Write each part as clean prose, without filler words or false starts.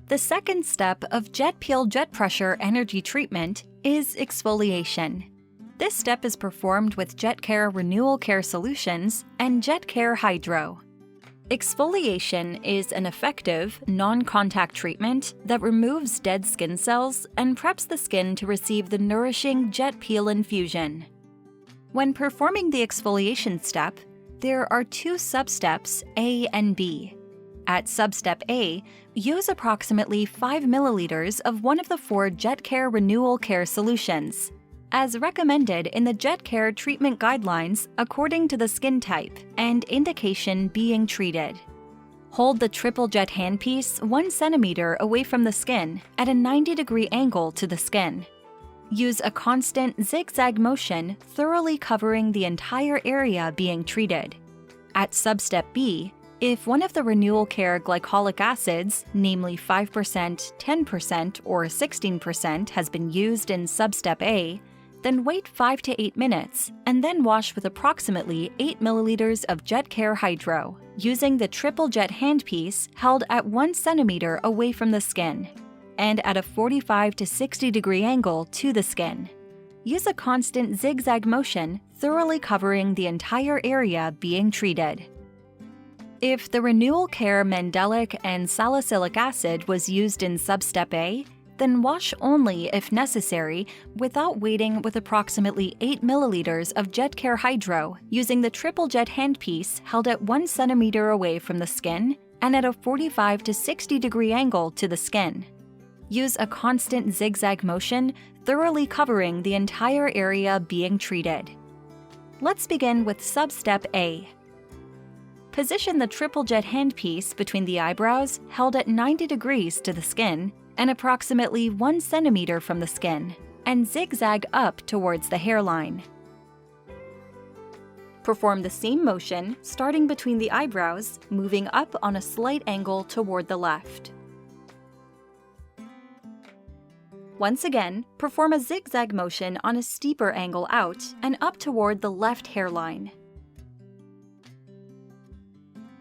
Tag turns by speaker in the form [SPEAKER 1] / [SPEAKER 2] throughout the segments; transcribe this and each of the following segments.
[SPEAKER 1] The second step of JetPeel jet pressure energy treatment is exfoliation. This step is performed with JetCare Renewal Care Solutions and JetCare Hydro. Exfoliation is an effective, non-contact treatment that removes dead skin cells and preps the skin to receive the nourishing JetPeel infusion. When performing the exfoliation step, there are two sub-steps, A and B. At sub-step A, use approximately 5 milliliters of one of the 4 JetCare Renewal Care Solutions, as recommended in the JetCare treatment guidelines according to the skin type and indication being treated. Hold the triple jet handpiece 1 centimeter away from the skin at a 90-degree angle to the skin. Use a constant zigzag motion, thoroughly covering the entire area being treated. At substep B, if one of the Renewal Care glycolic acids, namely 5%, 10%, or 16%, has been used in substep A, then wait 5 to 8 minutes and then wash with approximately 8 milliliters of JetCare Hydro, using the triple jet handpiece held at 1 centimeter away from the skin and at a 45 to 60 degree angle to the skin. Use a constant zigzag motion, thoroughly covering the entire area being treated. If the Renewal Care mandelic and salicylic acid was used in substep A, then wash only if necessary without waiting with approximately 8 milliliters of JetCare Hydro using the triple jet handpiece held at 1 centimeter away from the skin and at a 45 to 60 degree angle to the skin. Use a constant zigzag motion, thoroughly covering the entire area being treated. Let's begin with substep A. Position the triple jet handpiece between the eyebrows held at 90 degrees to the skin and approximately 1 centimeter from the skin, and zigzag up towards the hairline. Perform the same motion, starting between the eyebrows, moving up on a slight angle toward the left. Once again, perform a zigzag motion on a steeper angle out and up toward the left hairline.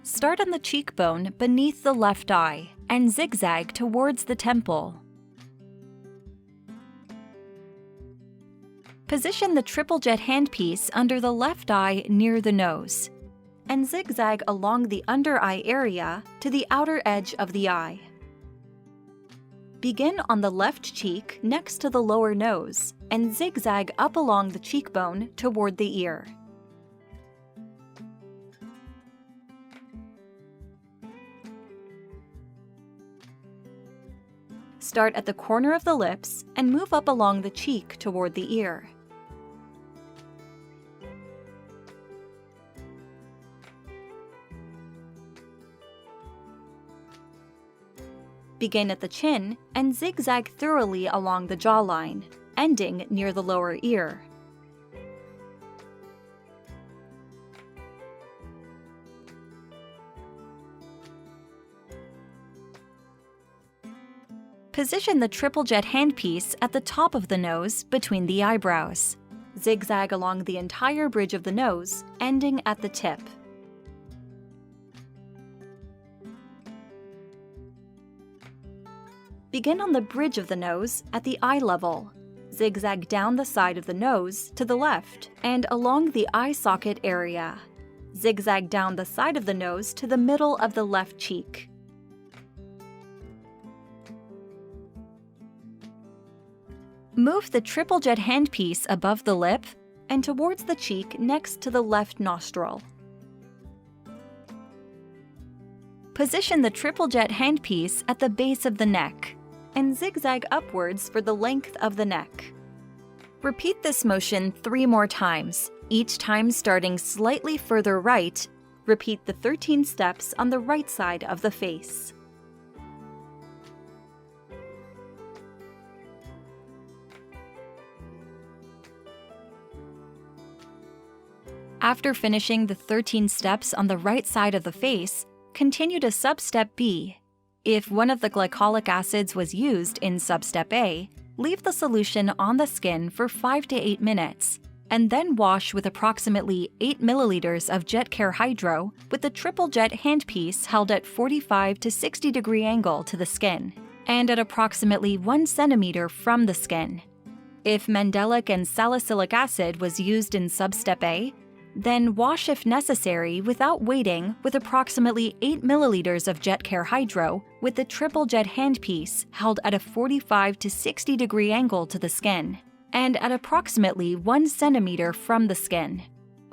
[SPEAKER 1] Start on the cheekbone beneath the left eye and zigzag towards the temple. Position the triple jet handpiece under the left eye near the nose and zigzag along the under eye area to the outer edge of the eye. Begin on the left cheek next to the lower nose and zigzag up along the cheekbone toward the ear. Start at the corner of the lips and move up along the cheek toward the ear. Begin at the chin and zigzag thoroughly along the jawline, ending near the lower ear. Position the triple jet handpiece at the top of the nose between the eyebrows. Zigzag along the entire bridge of the nose, ending at the tip. Begin on the bridge of the nose at the eye level. Zigzag down the side of the nose to the left and along the eye socket area. Zigzag down the side of the nose to the middle of the left cheek. Move the triple jet handpiece above the lip and towards the cheek next to the left nostril. Position the triple jet handpiece at the base of the neck and zigzag upwards for the length of the neck. Repeat this motion 3 more times, each time starting slightly further right. Repeat the 13 steps on the right side of the face. After finishing the 13 steps on the right side of the face, continue to substep B. If one of the glycolic acids was used in substep A, leave the solution on the skin for 5 to 8 minutes, and then wash with approximately 8 milliliters of JetCare Hydro with the triple jet handpiece held at 45 to 60 degree angle to the skin. and at approximately 1 centimeter from the skin. If mandelic and salicylic acid was used in substep A, then wash if necessary without waiting with approximately 8 milliliters of JetCare Hydro with the triple jet handpiece held at a 45 to 60 degree angle to the skin, and at approximately 1 centimeter from the skin.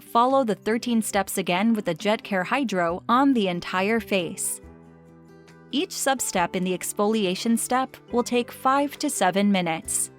[SPEAKER 1] Follow the 13 steps again with the JetCare Hydro on the entire face. Each substep in the exfoliation step will take 5 to 7 minutes.